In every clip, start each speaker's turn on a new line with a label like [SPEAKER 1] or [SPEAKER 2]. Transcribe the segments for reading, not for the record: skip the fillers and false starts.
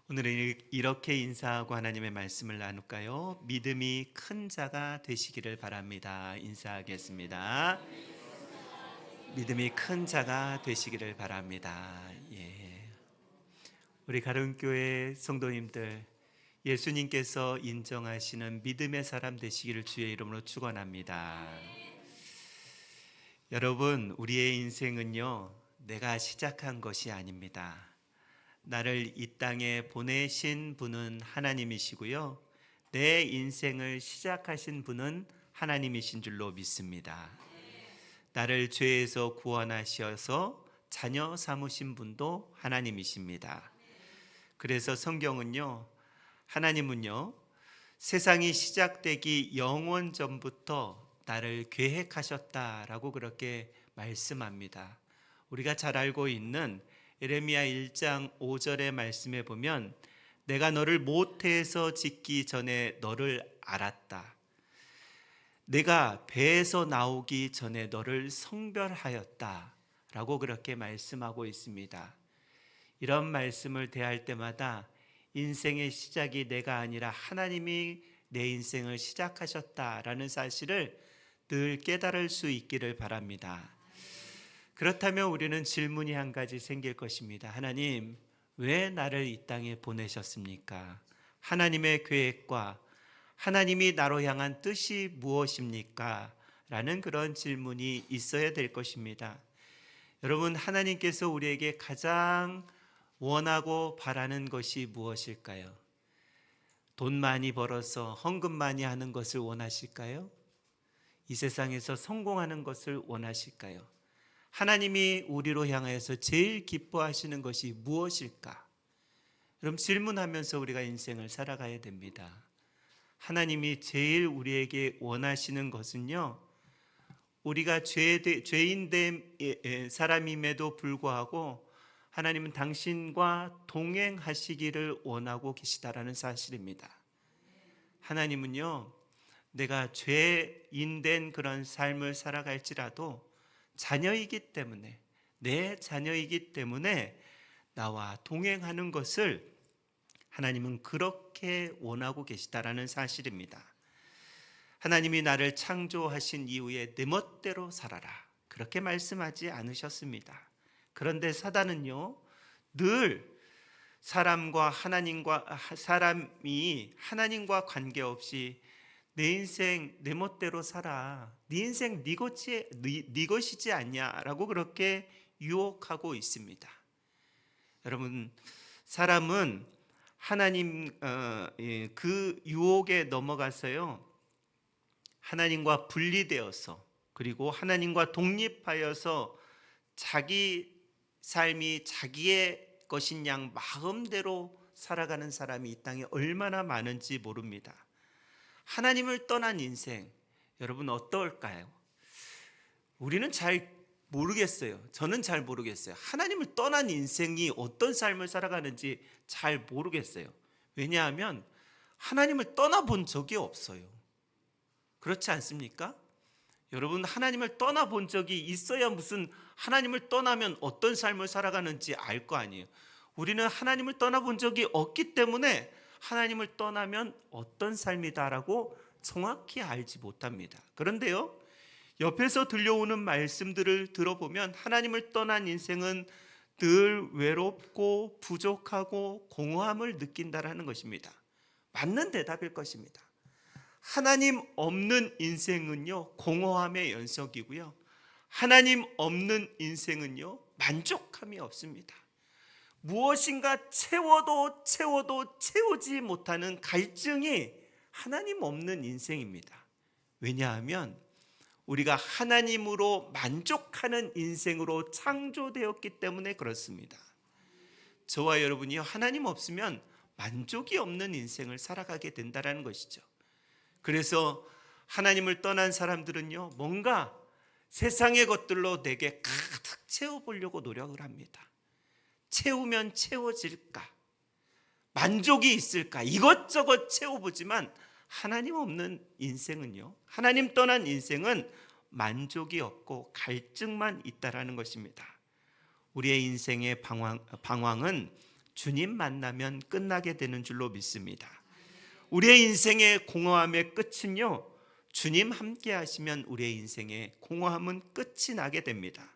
[SPEAKER 1] 오늘은 이렇게 인사하고 하나님의 말씀을 나눌까요? 믿음이 큰 자가 되시기를 바랍니다. 인사하겠습니다. 믿음이 큰 자가 되시기를 바랍니다. 우리 가론교회 성도님들, 예수님께서 인정하시는 믿음의 사람 되시기를 주의 이름으로 축원합니다. 여러분, 우리의 인생은요, 내가 시작한 것이 아닙니다. 나를 이 땅에 보내신 분은 하나님이시고요, 내 인생을 시작하신 분은 하나님이신 줄로 믿습니다. 나를 죄에서 구원하셔서 자녀 삼으신 분도 하나님이십니다. 그래서 성경은요, 하나님은요, 세상이 시작되기 영원 전부터 나를 계획하셨다라고 그렇게 말씀합니다. 우리가 잘 알고 있는 예레미야 1장 5절의 말씀에 보면, 내가 너를 모태에서 짓기 전에 너를 알았다. 내가 배에서 나오기 전에 너를 성별하였다 라고 그렇게 말씀하고 있습니다. 이런 말씀을 대할 때마다 인생의 시작이 내가 아니라 하나님이 내 인생을 시작하셨다라는 사실을 늘 깨달을 수 있기를 바랍니다. 그렇다면 우리는 질문이 한 가지 생길 것입니다. 하나님, 왜 나를 이 땅에 보내셨습니까? 하나님의 계획과 하나님이 나로 향한 뜻이 무엇입니까? 라는 그런 질문이 있어야 될 것입니다. 여러분, 하나님께서 우리에게 가장 원하고 바라는 것이 무엇일까요? 돈 많이 벌어서 헌금 많이 하는 것을 원하실까요? 이 세상에서 성공하는 것을 원하실까요? 하나님이 우리로 향하여서 제일 기뻐하시는 것이 무엇일까? 그럼 질문하면서 우리가 인생을 살아가야 됩니다. 하나님이 제일 우리에게 원하시는 것은요, 우리가 죄인된 사람임에도 불구하고 하나님은 당신과 동행하시기를 원하고 계시다라는 사실입니다. 하나님은요, 내가 죄인된 그런 삶을 살아갈지라도 자녀이기 때문에, 내 자녀이기 때문에 나와 동행하는 것을 하나님은 그렇게 원하고 계시다라는 사실입니다. 하나님이 나를 창조하신 이후에 내 멋대로 살아라, 그렇게 말씀하지 않으셨습니다. 그런데 사단은요, 늘 사람이 하나님과 관계없이 내 인생 내 멋대로 살아, 네 인생 네 것이지 않냐라고 그렇게 유혹하고 있습니다. 여러분, 사람은 하나님 그 유혹에 넘어가서요, 하나님과 분리되어서, 그리고 하나님과 독립하여서 자기 삶이 자기의 것인 양 마음대로 살아가는 사람이 이 땅에 얼마나 많은지 모릅니다. 하나님을 떠난 인생, 여러분 어떨까요? 우리는 잘 모르겠어요. 저는 잘 모르겠어요. 하나님을 떠난 인생이 어떤 삶을 살아가는지 잘 모르겠어요. 왜냐하면 하나님을 떠나본 적이 없어요. 그렇지 않습니까? 여러분, 하나님을 떠나본 적이 있어야 무슨 하나님을 떠나면 어떤 삶을 살아가는지 알 거 아니에요. 우리는 하나님을 떠나본 적이 없기 때문에 하나님을 떠나면 어떤 삶이다라고 정확히 알지 못합니다. 그런데요, 옆에서 들려오는 말씀들을 들어보면 하나님을 떠난 인생은 늘 외롭고 부족하고 공허함을 느낀다라는 것입니다. 맞는 대답일 것입니다. 하나님 없는 인생은요, 공허함의 연속이고요, 하나님 없는 인생은요, 만족함이 없습니다. 무엇인가 채워도 채우지 못하는 갈증이 하나님 없는 인생입니다. 왜냐하면 우리가 하나님으로 만족하는 인생으로 창조되었기 때문에 그렇습니다. 저와 여러분이 하나님 없으면 만족이 없는 인생을 살아가게 된다는 것이죠. 그래서 하나님을 떠난 사람들은요, 뭔가 세상의 것들로 내게 가득 채워보려고 노력을 합니다. 채우면 채워질까? 만족이 있을까? 이것저것 채워보지만 하나님 없는 인생은요, 하나님 떠난 인생은 만족이 없고 갈증만 있다라는 것입니다. 우리의 인생의 방황은 주님 만나면 끝나게 되는 줄로 믿습니다. 우리의 인생의 공허함의 끝은요, 주님 함께 하시면 우리의 인생의 공허함은 끝이 나게 됩니다.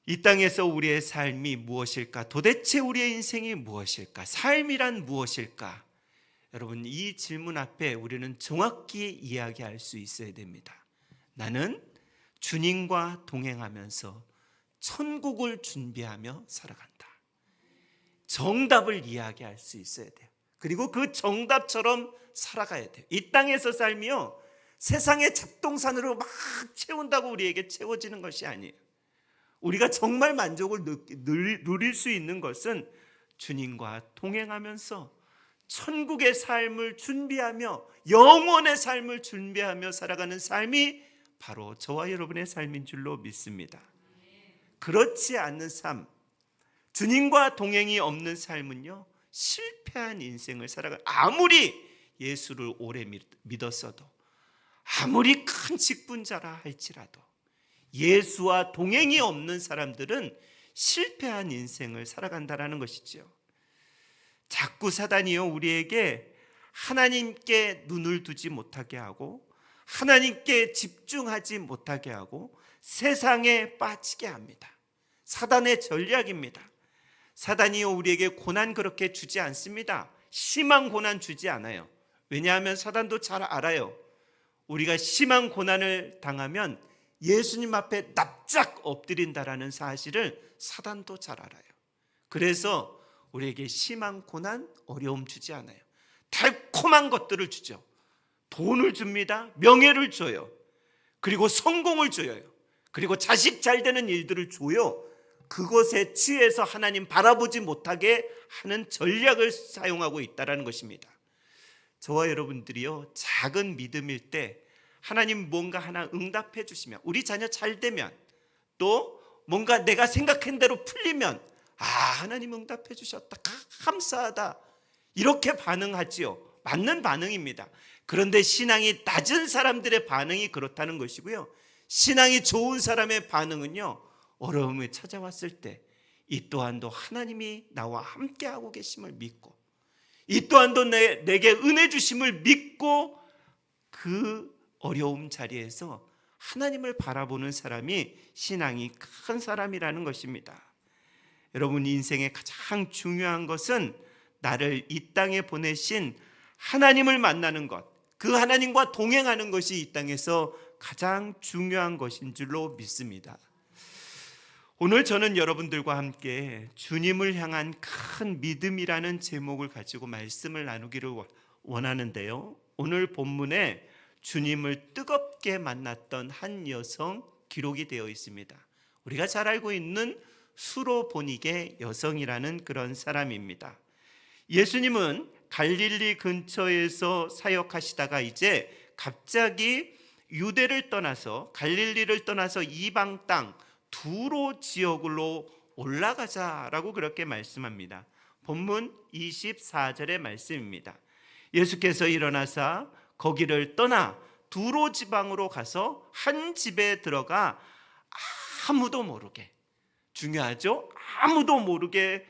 [SPEAKER 1] 이 땅에서 우리의 삶이 무엇일까? 도대체 우리의 인생이 무엇일까? 삶이란 무엇일까? 여러분, 이 질문 앞에 우리는 정확히 이야기할 수 있어야 됩니다. 나는 주님과 동행하면서 천국을 준비하며 살아간다. 정답을 이야기할 수 있어야 돼요. 그리고 그 정답처럼 살아가야 돼요. 이 땅에서 삶이요, 세상의 잡동산으로 막 채운다고 우리에게 채워지는 것이 아니에요. 우리가 정말 만족을 누릴 수 있는 것은 주님과 동행하면서 천국의 삶을 준비하며 영원의 삶을 준비하며 살아가는 삶이 바로 저와 여러분의 삶인 줄로 믿습니다. 그렇지 않는 삶, 주님과 동행이 없는 삶은요, 실패한 인생을 살아가. 아무리 예수를 오래 믿었어도, 아무리 큰 직분자라 할지라도 예수와 동행이 없는 사람들은 실패한 인생을 살아간다라는 것이죠. 자꾸 사단이요, 우리에게 하나님께 눈을 두지 못하게 하고 하나님께 집중하지 못하게 하고 세상에 빠지게 합니다. 사단의 전략입니다. 사단이요, 우리에게 고난 그렇게 주지 않습니다. 심한 고난 주지 않아요. 왜냐하면 사단도 잘 알아요. 우리가 심한 고난을 당하면 예수님 앞에 납작 엎드린다라는 사실을 사단도 잘 알아요. 그래서 우리에게 심한 고난, 어려움 주지 않아요. 달콤한 것들을 주죠. 돈을 줍니다. 명예를 줘요. 그리고 성공을 줘요. 그리고 자식 잘 되는 일들을 줘요. 그것에 취해서 하나님 바라보지 못하게 하는 전략을 사용하고 있다는 것입니다. 저와 여러분들이요, 작은 믿음일 때 하나님 뭔가 하나 응답해 주시면, 우리 자녀 잘 되면, 또 뭔가 내가 생각한 대로 풀리면, 하나님 응답해 주셨다, 감사하다, 이렇게 반응하지요. 맞는 반응입니다. 그런데 신앙이 낮은 사람들의 반응이 그렇다는 것이고요, 신앙이 좋은 사람의 반응은요, 어려움이 찾아왔을 때 이 또한도 하나님이 나와 함께하고 계심을 믿고, 이 또한도 내게 은혜 주심을 믿고 그 어려움 자리에서 하나님을 바라보는 사람이 신앙이 큰 사람이라는 것입니다. 여러분, 인생의 가장 중요한 것은 나를 이 땅에 보내신 하나님을 만나는 것, 그 하나님과 동행하는 것이 이 땅에서 가장 중요한 것인 줄로 믿습니다. 오늘 저는 여러분들과 함께 주님을 향한 큰 믿음이라는 제목을 가지고 말씀을 나누기를 원하는데요, 오늘 본문에 주님을 뜨겁게 만났던 한 여성 기록이 되어 있습니다. 우리가 잘 알고 있는 수로보니게 여성이라는 그런 사람입니다. 예수님은 갈릴리 근처에서 사역하시다가 이제 갑자기 유대를 떠나서, 갈릴리를 떠나서 이방 땅 두로 지역으로 올라가자라고 그렇게 말씀합니다. 본문 24절의 말씀입니다. 예수께서 일어나사 거기를 떠나 두로 지방으로 가서 한 집에 들어가 아무도 모르게, 중요하죠? 아무도 모르게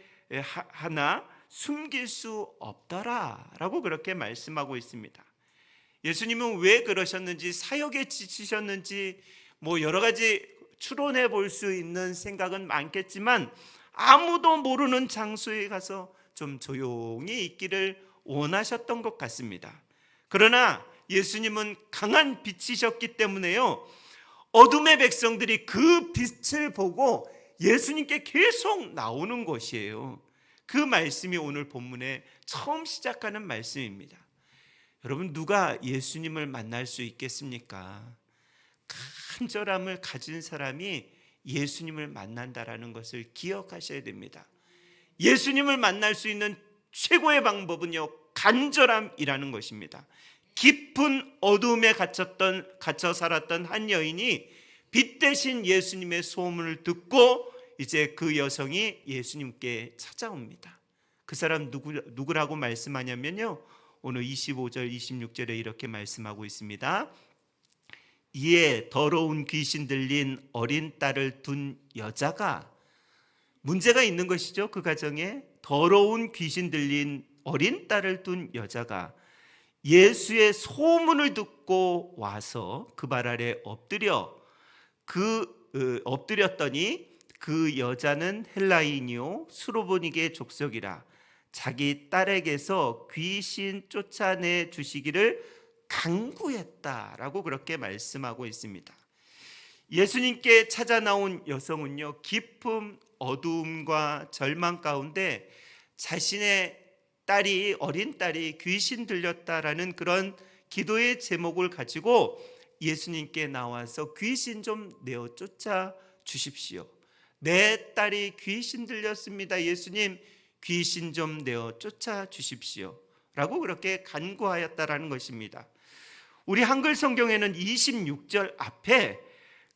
[SPEAKER 1] 하나 숨길 수 없더라라고 그렇게 말씀하고 있습니다. 예수님은 왜 그러셨는지, 사역에 지치셨는지 여러 가지 추론해 볼 수 있는 생각은 많겠지만, 아무도 모르는 장소에 가서 좀 조용히 있기를 원하셨던 것 같습니다. 그러나 예수님은 강한 빛이셨기 때문에요, 어둠의 백성들이 그 빛을 보고 예수님께 계속 나오는 것이에요. 그 말씀이 오늘 본문에 처음 시작하는 말씀입니다. 여러분, 누가 예수님을 만날 수 있겠습니까? 간절함을 가진 사람이 예수님을 만난다라는 것을 기억하셔야 됩니다. 예수님을 만날 수 있는 최고의 방법은요, 간절함이라는 것입니다. 깊은 어둠에 갇혀 살았던 한 여인이 빛 대신 예수님의 소문을 듣고 이제 그 여성이 예수님께 찾아옵니다. 그 사람 누구라고 말씀하냐면요, 오늘 25절 26절에 이렇게 말씀하고 있습니다. 이에 더러운 귀신 들린 어린 딸을 둔 여자가 문제가 있는 것이죠. 그 가정에 더러운 귀신 들린 어린 딸을 둔 여자가 예수의 소문을 듣고 와서 그 발 아래 엎드렸더니 그 여자는 헬라인이요 수로보니게 족속이라 자기 딸에게서 귀신 쫓아내 주시기를 간구했다라고 그렇게 말씀하고 있습니다. 예수님께 찾아 나온 여성은요, 깊은 어두움과 절망 가운데 자신의 어린 딸이 귀신 들렸다라는 그런 기도의 제목을 가지고 예수님께 나와서 귀신 좀 내어 쫓아 주십시오. 내 딸이 귀신 들렸습니다. 예수님, 귀신 좀 내어 쫓아 주십시오. 라고 그렇게 간구하였다라는 것입니다. 우리 한글 성경에는 26절 앞에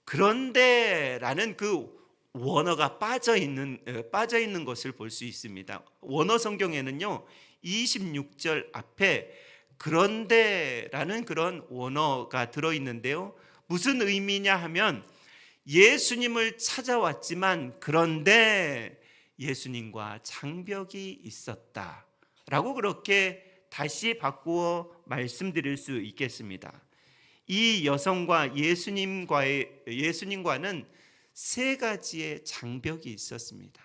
[SPEAKER 1] 그런데라는 그 원어가 빠져 있는 것을 볼 수 있습니다. 원어 성경에는요, 26절 앞에 그런데라는 그런 원어가 들어 있는데요. 무슨 의미냐 하면 예수님을 찾아왔지만 그런데 예수님과 장벽이 있었다라고 그렇게 다시 바꾸어 말씀드릴 수 있겠습니다. 이 여성과 예수님과는 세 가지의 장벽이 있었습니다.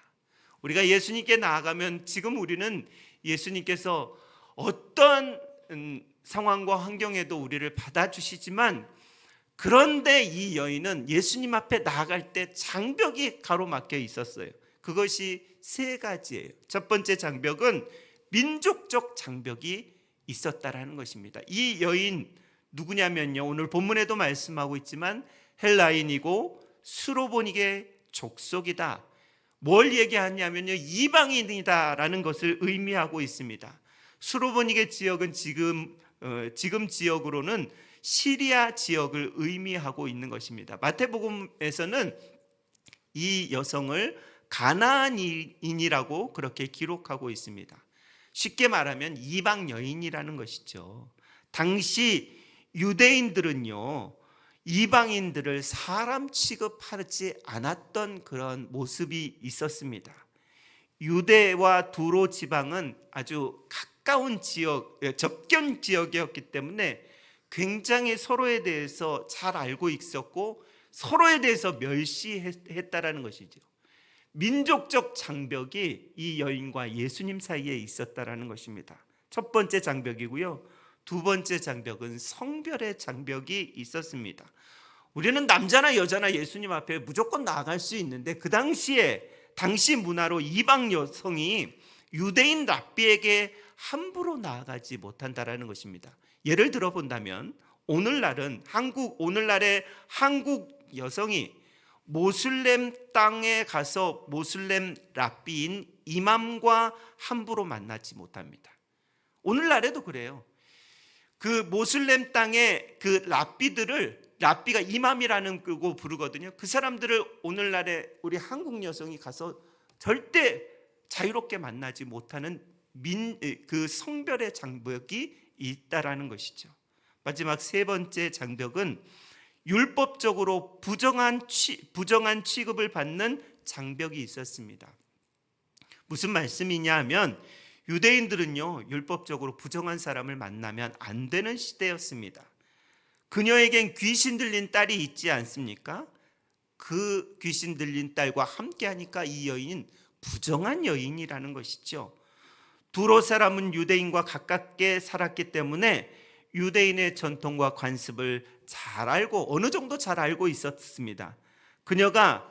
[SPEAKER 1] 우리가 예수님께 나아가면 지금 우리는 예수님께서 어떤 상황과 환경에도 우리를 받아주시지만 그런데 이 여인은 예수님 앞에 나아갈 때 장벽이 가로막혀 있었어요. 그것이 세 가지예요. 첫 번째 장벽은 민족적 장벽이 있었다라는 것입니다. 이 여인 누구냐면요, 오늘 본문에도 말씀하고 있지만 헬라인이고 수로보니게 족속이다. 뭘 얘기하냐면요, 이방인이다라는 것을 의미하고 있습니다. 수로보니게 지역은 지금 지역으로는 시리아 지역을 의미하고 있는 것입니다. 마태복음에서는 이 여성을 가나안인이라고 그렇게 기록하고 있습니다. 쉽게 말하면 이방 여인이라는 것이죠. 당시 유대인들은요, 이방인들을 사람 취급하지 않았던 그런 모습이 있었습니다. 유대와 두로 지방은 아주 가까운 접견 지역이었기 때문에 굉장히 서로에 대해서 잘 알고 있었고 서로에 대해서 멸시했다라는 것이죠. 민족적 장벽이 이 여인과 예수님 사이에 있었다라는 것입니다. 첫 번째 장벽이고요. 두 번째 장벽은 성별의 장벽이 있었습니다. 우리는 남자나 여자나 예수님 앞에 무조건 나아갈 수 있는데 그 당시 문화로 이방 여성이 유대인 랍비에게 함부로 나아가지 못한다라는 것입니다. 예를 들어 본다면 오늘날의 한국 여성이 모슬렘 땅에 가서 모슬렘 랍비인 이맘과 함부로 만나지 못합니다. 오늘날에도 그래요. 그 모슬렘 땅의 그 랍비가 이맘이라는 거 부르거든요. 그 사람들을 오늘날에 우리 한국 여성이 가서 절대 자유롭게 만나지 못하는 그 성별의 장벽이 있다라는 것이죠. 마지막 세 번째 장벽은 율법적으로 부정한 취급을 받는 장벽이 있었습니다. 무슨 말씀이냐 하면 유대인들은요, 율법적으로 부정한 사람을 만나면 안 되는 시대였습니다. 그녀에겐 귀신 들린 딸이 있지 않습니까? 그 귀신 들린 딸과 함께하니까 이 여인은 부정한 여인이라는 것이죠. 두로 사람은 유대인과 가깝게 살았기 때문에 유대인의 전통과 관습을 잘 알고 어느 정도 잘 알고 있었습니다. 그녀가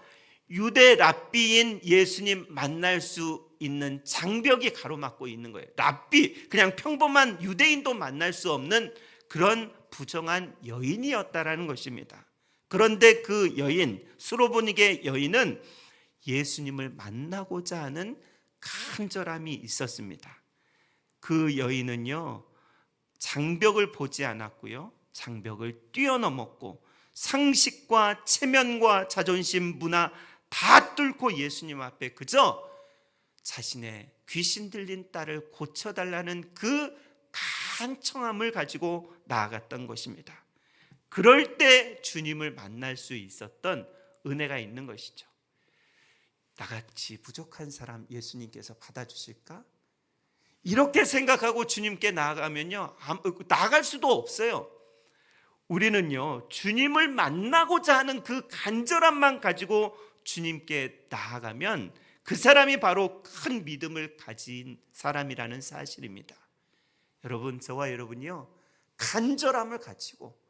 [SPEAKER 1] 유대 랍비인 예수님 만날 수 있는 장벽이 가로막고 있는 거예요. 랍비, 그냥 평범한 유대인도 만날 수 없는 그런 부정한 여인이었다라는 것입니다. 그런데 그 여인, 수로보니게 여인은 예수님을 만나고자 하는 간절함이 있었습니다. 그 여인은요, 장벽을 보지 않았고요, 장벽을 뛰어넘었고 상식과 체면과 자존심, 문화 다 뚫고 예수님 앞에 그저 자신의 귀신 들린 딸을 고쳐달라는 그 간청함을 가지고 나아갔던 것입니다. 그럴 때 주님을 만날 수 있었던 은혜가 있는 것이죠. 나같이 부족한 사람 예수님께서 받아주실까? 이렇게 생각하고 주님께 나아가면요, 나아갈 수도 없어요. 우리는요, 주님을 만나고자 하는 그 간절함만 가지고 주님께 나아가면 그 사람이 바로 큰 믿음을 가진 사람이라는 사실입니다. 여러분, 저와 여러분이요, 간절함을 가지고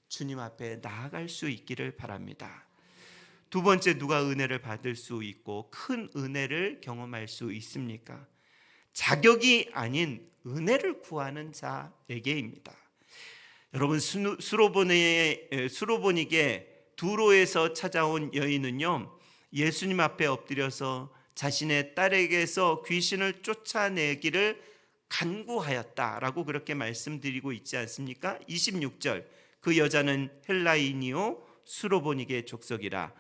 [SPEAKER 1] 주님 앞에 나아갈 수 있기를 바랍니다. 두 번째, 누가 은혜를 받을 수 있고 큰 은혜를 경험할 수 있습니까? 자격이 아닌 은혜를 구하는 자에게입니다. 여러분, 수로보니게 두로에서 찾아온 여인은요, 예수님 앞에 엎드려서 자신의 딸에게서 귀신을 쫓아내기를 간구하였다라고 그렇게 말씀드리고 있지 않습니까? 26절, 그 여자는 헬라인이요 수로보니게 족속이라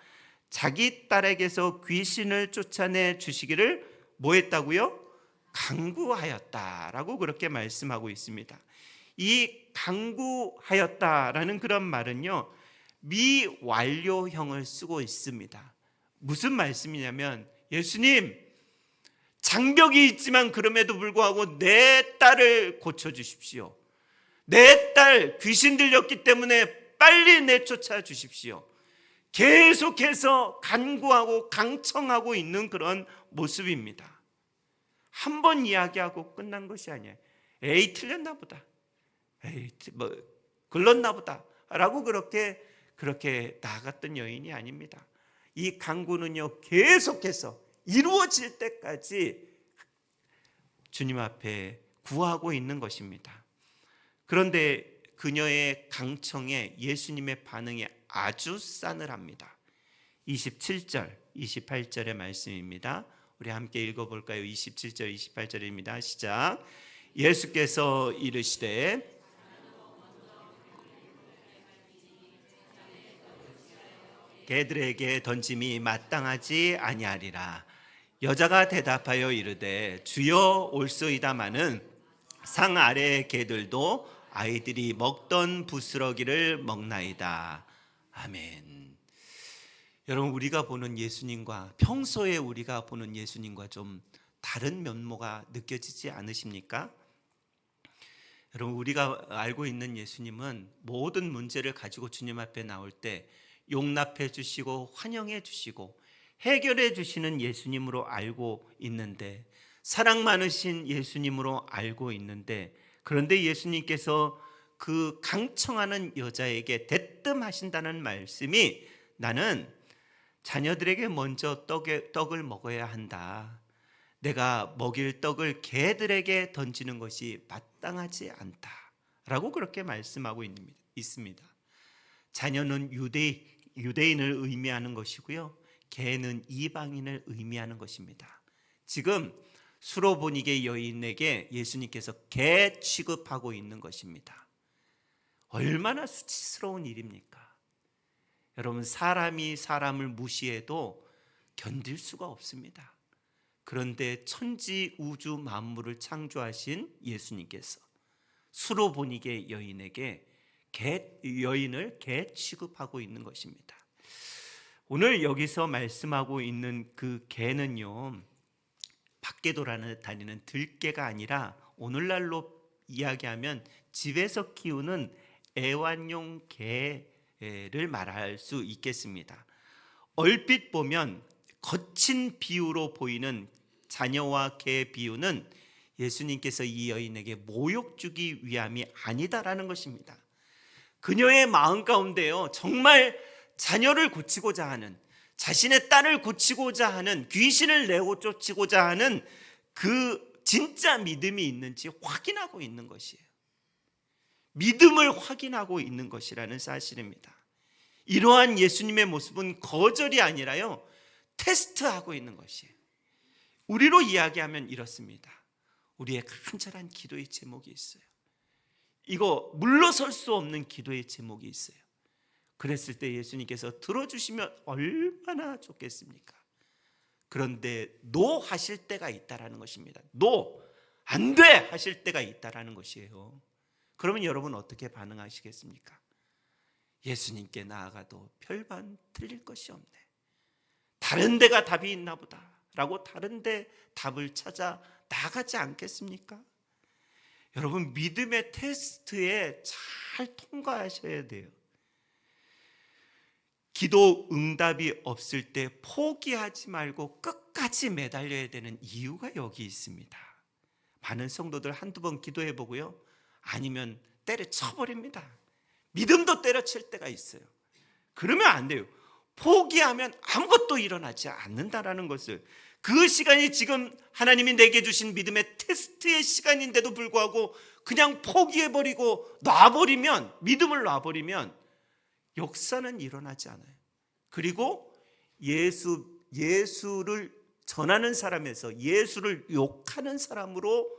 [SPEAKER 1] 자기 딸에게서 귀신을 쫓아내 주시기를 뭐 했다고요? 간구하였다라고 그렇게 말씀하고 있습니다. 이 간구하였다라는 그런 말은요, 미완료형을 쓰고 있습니다. 무슨 말씀이냐면, 예수님, 장벽이 있지만 그럼에도 불구하고 내 딸을 고쳐주십시오. 내 딸 귀신 들렸기 때문에 빨리 내쫓아 주십시오. 계속해서 간구하고 강청하고 있는 그런 모습입니다. 한 번 이야기하고 끝난 것이 아니에요. 에이, 틀렸나 보다. 에이, 뭐 글렀나 보다 라고 그렇게 나아갔던 여인이 아닙니다. 이 간구는요, 계속해서 이루어질 때까지 주님 앞에 구하고 있는 것입니다. 그런데 그녀의 강청에 예수님의 반응이 아주 싸늘합니다. 27절, 28절의 말씀입니다. 우리 함께 읽어볼까요? 27절, 28절입니다. 시작. 예수께서 이르시되 개들에게 던짐이 마땅하지 아니하리라. 여자가 대답하여 이르되 주여 올소이다마는 상 아래의 개들도 아이들이 먹던 부스러기를 먹나이다. 아멘. 여러분, 우리가 보는 예수님과 평소에 우리가 보는 예수님과 좀 다른 면모가 느껴지지 않으십니까? 여러분, 우리가 알고 있는 예수님은 모든 문제를 가지고 주님 앞에 나올 때 용납해 주시고 환영해 주시고 해결해 주시는 예수님으로 알고 있는데, 사랑 많으신 예수님으로 알고 있는데, 그런데 예수님께서 그 강청하는 여자에게 대뜸하신다는 말씀이, 나는 자녀들에게 먼저 떡을 먹어야 한다. 내가 먹일 떡을 개들에게 던지는 것이 마땅하지 않다 라고 그렇게 말씀하고 있습니다. 자녀는 유대인을 의미하는 것이고요, 개는 이방인을 의미하는 것입니다. 지금 수로보니게 여인에게 예수님께서 개 취급하고 있는 것입니다. 얼마나 수치스러운 일입니까? 여러분, 사람이 사람을 무시해도 견딜 수가 없습니다. 그런데 천지 우주 만물을 창조하신 예수님께서 수로보니게 여인에게 여인을 개 취급하고 있는 것입니다. 오늘 여기서 말씀하고 있는 그 개는요, 밖에 돌아다니는 들개가 아니라 오늘날로 이야기하면 집에서 키우는 애완용 개를 말할 수 있겠습니다. 얼핏 보면 거친 비유로 보이는 자녀와 개 비유는 예수님께서 이 여인에게 모욕 주기 위함이 아니다라는 것입니다. 그녀의 마음 가운데요, 정말 자녀를 고치고자 하는, 자신의 딸을 고치고자 하는, 귀신을 내고 쫓고자 하는 그 진짜 믿음이 있는지 확인하고 있는 것이에요. 믿음을 확인하고 있는 것이라는 사실입니다. 이러한 예수님의 모습은 거절이 아니라요, 테스트하고 있는 것이에요. 우리로 이야기하면 이렇습니다. 우리의 간절한 기도의 제목이 있어요. 이거 물러설 수 없는 기도의 제목이 있어요. 그랬을 때 예수님께서 들어주시면 얼마나 좋겠습니까? 그런데 노 하실 때가 있다라는 것입니다. 노, 안 돼 하실 때가 있다라는 것이에요. 그러면 여러분 어떻게 반응하시겠습니까? 예수님께 나아가도 별반 틀릴 것이 없네. 다른 데가 답이 있나 보다라고 다른 데 답을 찾아 나가지 않겠습니까? 여러분, 믿음의 테스트에 잘 통과하셔야 돼요. 기도 응답이 없을 때 포기하지 말고 끝까지 매달려야 되는 이유가 여기 있습니다. 많은 성도들 한두 번 기도해 보고요, 아니면 때려쳐버립니다. 믿음도 때려칠 때가 있어요. 그러면 안 돼요. 포기하면 아무것도 일어나지 않는다라는 것을, 그 시간이 지금 하나님이 내게 주신 믿음의 테스트의 시간인데도 불구하고 그냥 포기해버리고 놔버리면, 믿음을 놔버리면 역사는 일어나지 않아요. 그리고 예수를 전하는 사람에서 예수를 욕하는 사람으로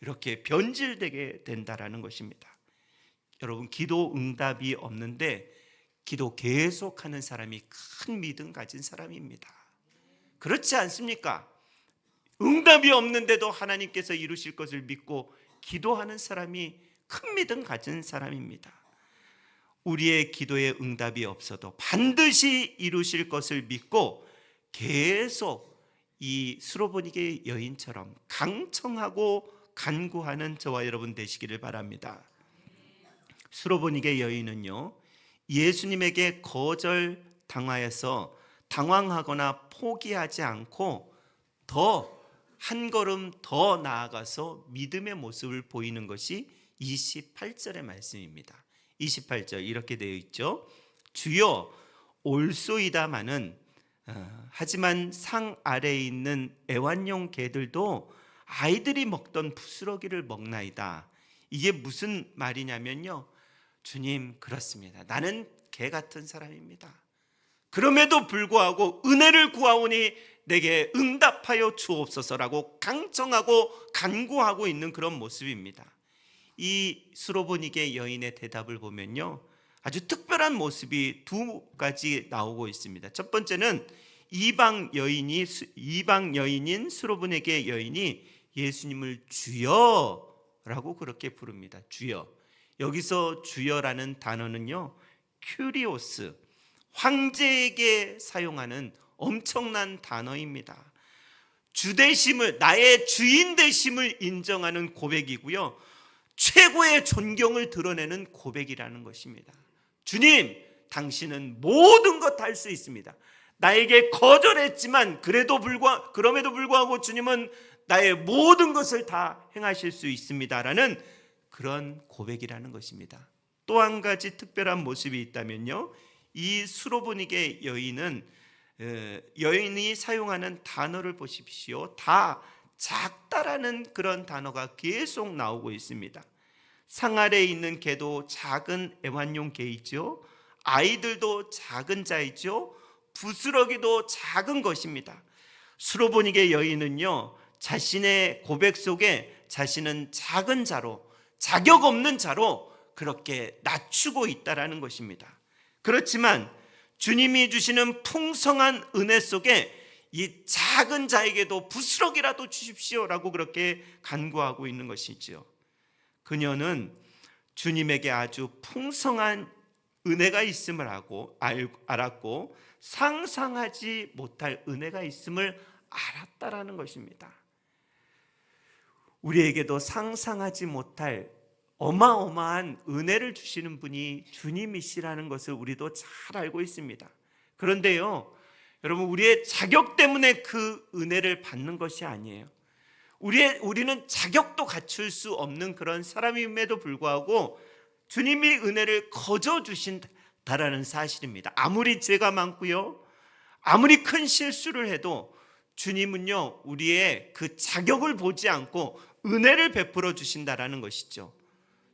[SPEAKER 1] 이렇게 변질되게 된다라는 것입니다. 여러분, 기도 응답이 없는데 기도 계속하는 사람이 큰 믿음 가진 사람입니다. 그렇지 않습니까? 응답이 없는데도 하나님께서 이루실 것을 믿고 기도하는 사람이 큰 믿음 가진 사람입니다. 우리의 기도에 응답이 없어도 반드시 이루실 것을 믿고 계속 이 수로보니게 여인처럼 강청하고 간구하는 저와 여러분 되시기를 바랍니다. 수로보니게 여인은요, 예수님에게 거절당하여서 당황하거나 포기하지 않고 더 한 걸음 더 나아가서 믿음의 모습을 보이는 것이 28절의 말씀입니다. 28절 이렇게 되어 있죠. 주여, 올소이다마는 하지만 상 아래에 있는 애완용 개들도 아이들이 먹던 부스러기를 먹나이다. 이게 무슨 말이냐면요, 주님, 그렇습니다. 나는 개 같은 사람입니다. 그럼에도 불구하고 은혜를 구하오니 내게 응답하여 주옵소서라고 강청하고 간구하고 있는 그런 모습입니다. 이 수로보니게 여인의 대답을 보면요, 아주 특별한 모습이 두 가지 나오고 있습니다. 첫 번째는 이방 여인인 수로보니게 여인이 예수님을 주여라고 그렇게 부릅니다. 주여. 여기서 주여라는 단어는요, 큐리오스, 황제에게 사용하는 엄청난 단어입니다. 주되심을, 나의 주인 되심을 인정하는 고백이고요, 최고의 존경을 드러내는 고백이라는 것입니다. 주님, 당신은 모든 것 할 수 있습니다. 나에게 거절했지만 그럼에도 불구하고 주님은 나의 모든 것을 다 행하실 수 있습니다라는 그런 고백이라는 것입니다. 또 한 가지 특별한 모습이 있다면요, 이 수로보니게 여인이 사용하는 단어를 보십시오. 다 작다라는 그런 단어가 계속 나오고 있습니다. 상 아래에 있는 개도 작은 애완용 개이죠. 아이들도 작은 자이죠. 부스러기도 작은 것입니다. 수로보니게 여인은요, 자신의 고백 속에 자신은 작은 자로, 자격 없는 자로 그렇게 낮추고 있다라는 것입니다. 그렇지만 주님이 주시는 풍성한 은혜 속에 이 작은 자에게도 부스러기라도 주십시오라고 그렇게 간구하고 있는 것이죠. 그녀는 주님에게 아주 풍성한 은혜가 있음을 알았고 상상하지 못할 은혜가 있음을 알았다라는 것입니다. 우리에게도 상상하지 못할 어마어마한 은혜를 주시는 분이 주님이시라는 것을 우리도 잘 알고 있습니다. 그런데요, 여러분, 우리의 자격 때문에 그 은혜를 받는 것이 아니에요. 우리는 자격도 갖출 수 없는 그런 사람임에도 불구하고 주님이 은혜를 거저 주신다라는 사실입니다. 아무리 죄가 많고요, 아무리 큰 실수를 해도 주님은요, 우리의 그 자격을 보지 않고 은혜를 베풀어 주신다라는 것이죠.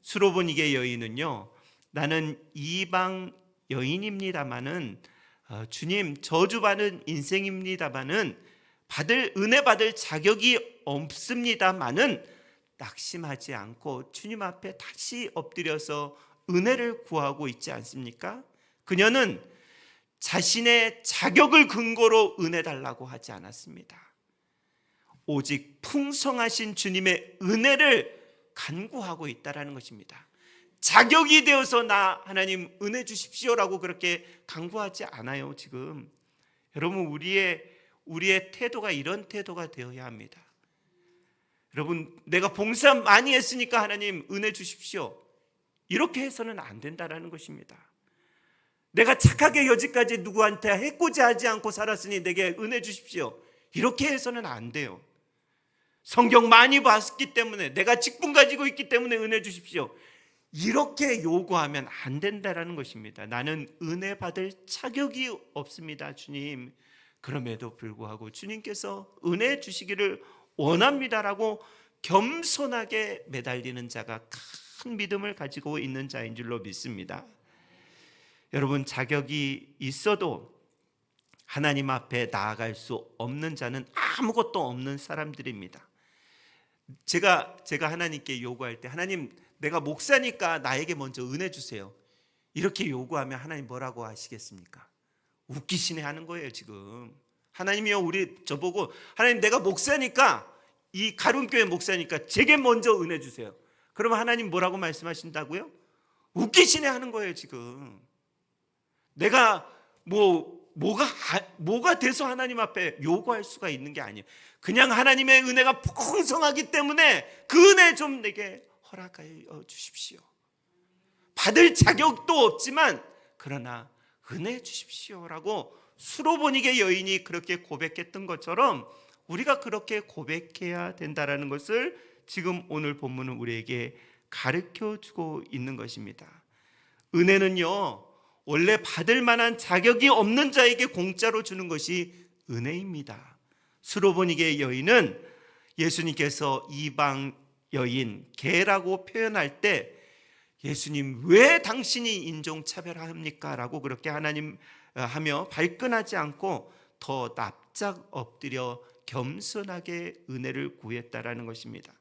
[SPEAKER 1] 수로보니게 여인은요, 나는 이방 여인입니다마는 주님, 저주받은 인생입니다마는 은혜 받을 자격이 없습니다마는 낙심하지 않고 주님 앞에 다시 엎드려서 은혜를 구하고 있지 않습니까? 그녀는 자신의 자격을 근거로 은혜 달라고 하지 않았습니다. 오직 풍성하신 주님의 은혜를 간구하고 있다라는 것입니다. 자격이 되어서 나 하나님 은혜 주십시오라고 그렇게 간구하지 않아요. 지금 여러분, 우리의 태도가 이런 태도가 되어야 합니다. 여러분, 내가 봉사 많이 했으니까 하나님 은혜 주십시오, 이렇게 해서는 안 된다라는 것입니다. 내가 착하게 여지까지 누구한테 해코지하지 않고 살았으니 내게 은혜 주십시오, 이렇게 해서는 안 돼요. 성경 많이 봤기 때문에, 내가 직분 가지고 있기 때문에 은혜 주십시오, 이렇게 요구하면 안 된다라는 것입니다. 나는 은혜 받을 자격이 없습니다, 주님. 그럼에도 불구하고 주님께서 은혜 주시기를 원합니다라고 겸손하게 매달리는 자가 큰 믿음을 가지고 있는 자인 줄로 믿습니다. 여러분, 자격이 있어도 하나님 앞에 나아갈 수 없는 자는 아무것도 없는 사람들입니다. 제가 하나님께 요구할 때, 하나님, 내가 목사니까 나에게 먼저 은혜 주세요, 이렇게 요구하면 하나님 뭐라고 하시겠습니까? 웃기시네 하는 거예요. 지금 하나님이요, 저보고 하나님, 내가 목사니까, 이 가론교회 목사니까 제게 먼저 은혜 주세요, 그러면 하나님 뭐라고 말씀하신다고요? 웃기시네 하는 거예요. 지금 내가 뭐가 돼서 하나님 앞에 요구할 수가 있는 게 아니에요. 그냥 하나님의 은혜가 풍성하기 때문에 그 은혜 좀 내게 허락하여 주십시오. 받을 자격도 없지만 그러나 은혜 주십시오라고 수로보니게 여인이 그렇게 고백했던 것처럼 우리가 그렇게 고백해야 된다라는 것을 지금 오늘 본문은 우리에게 가르쳐주고 있는 것입니다. 은혜는요, 원래 받을 만한 자격이 없는 자에게 공짜로 주는 것이 은혜입니다. 수로보니게 여인은 예수님께서 이방 여인, 개라고 표현할 때 예수님, 왜 당신이 인종차별합니까? 라고 그렇게 하나님 하며 발끈하지 않고 더 납작 엎드려 겸손하게 은혜를 구했다라는 것입니다.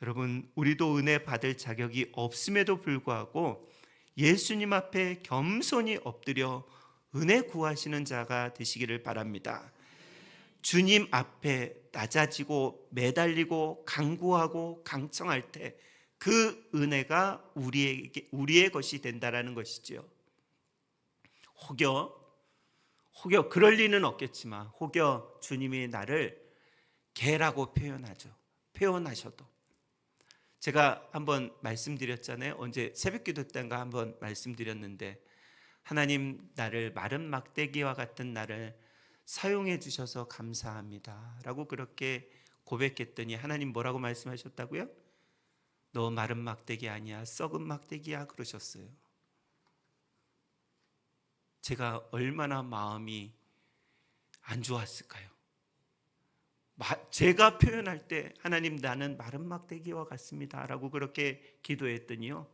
[SPEAKER 1] 여러분, 우리도 은혜 받을 자격이 없음에도 불구하고 예수님 앞에 겸손히 엎드려 은혜 구하시는 자가 되시기를 바랍니다. 주님 앞에 낮아지고 매달리고 간구하고 강청할 때 그 은혜가 우리의 것이 된다라는 것이죠. 혹여 그럴 리는 없겠지만 혹여 주님이 나를 개라고 표현하셔도, 제가 한번 말씀드렸잖아요. 언제 새벽기도 때인가 한번 말씀드렸는데, 하나님, 나를 마른 막대기와 같은 나를 사용해 주셔서 감사합니다 라고 그렇게 고백했더니 하나님 뭐라고 말씀하셨다고요? 너 마른 막대기 아니야, 썩은 막대기야, 그러셨어요. 제가 얼마나 마음이 안 좋았을까요? 제가 표현할 때 하나님, 나는 마른 막대기와 같습니다 라고 그렇게 기도했더니요,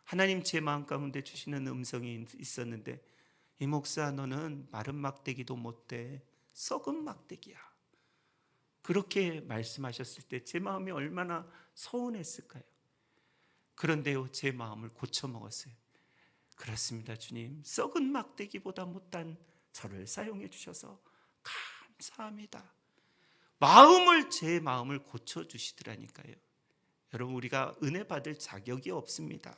[SPEAKER 1] 하나님 제 마음 가운데 주시는 음성이 있었는데, 이 목사, 너는 마른 막대기도 못돼, 썩은 막대기야, 그렇게 말씀하셨을 때 제 마음이 얼마나 서운했을까요? 그런데요, 제 마음을 고쳐먹었어요. 그렇습니다, 주님, 썩은 막대기보다 못한 저를 사용해 주셔서 감사합니다. 제 마음을 고쳐주시더라니까요. 여러분, 우리가 은혜 받을 자격이 없습니다.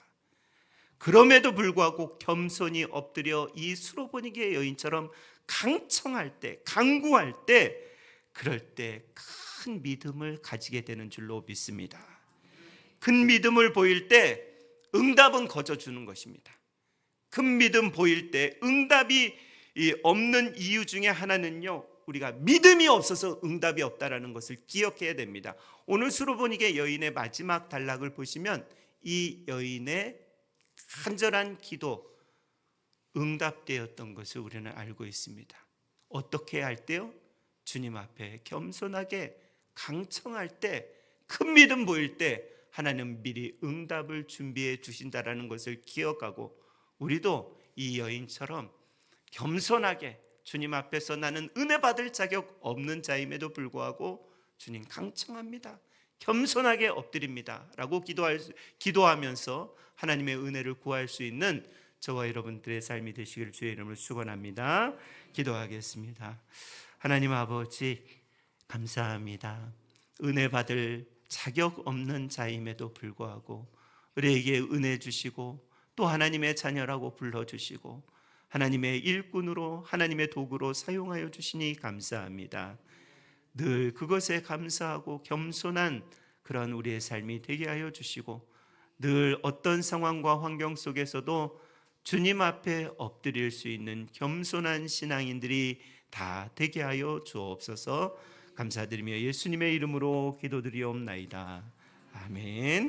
[SPEAKER 1] 그럼에도 불구하고 겸손히 엎드려 이 수로보니게 여인처럼 강청할 때, 간구할 때, 그럴 때 큰 믿음을 가지게 되는 줄로 믿습니다. 큰 믿음을 보일 때 응답은 거저주는 것입니다. 큰 믿음 보일 때 응답이 없는 이유 중에 하나는요, 우리가 믿음이 없어서 응답이 없다라는 것을 기억해야 됩니다. 오늘 수로보니게 여인의 마지막 단락을 보시면 이 여인의 간절한 기도 응답되었던 것을 우리는 알고 있습니다. 어떻게 할 때요? 주님 앞에 겸손하게 강청할 때, 큰 믿음 보일 때 하나님 미리 응답을 준비해 주신다라는 것을 기억하고, 우리도 이 여인처럼 겸손하게 주님 앞에서 나는 은혜 받을 자격 없는 자임에도 불구하고 주님 강청합니다, 겸손하게 엎드립니다 라고 기도하면서 하나님의 은혜를 구할 수 있는 저와 여러분들의 삶이 되시기를 주의 이름으로 축원합니다. 기도하겠습니다. 하나님 아버지, 감사합니다. 은혜 받을 자격 없는 자임에도 불구하고 우리에게 은혜 주시고 또 하나님의 자녀라고 불러주시고 하나님의 일꾼으로 하나님의 도구로 사용하여 주시니 감사합니다. 늘 그것에 감사하고 겸손한 그런 우리의 삶이 되게 하여 주시고 늘 어떤 상황과 환경 속에서도 주님 앞에 엎드릴 수 있는 겸손한 신앙인들이 다 되게 하여 주옵소서. 감사드리며 예수님의 이름으로 기도드리옵나이다. 아멘.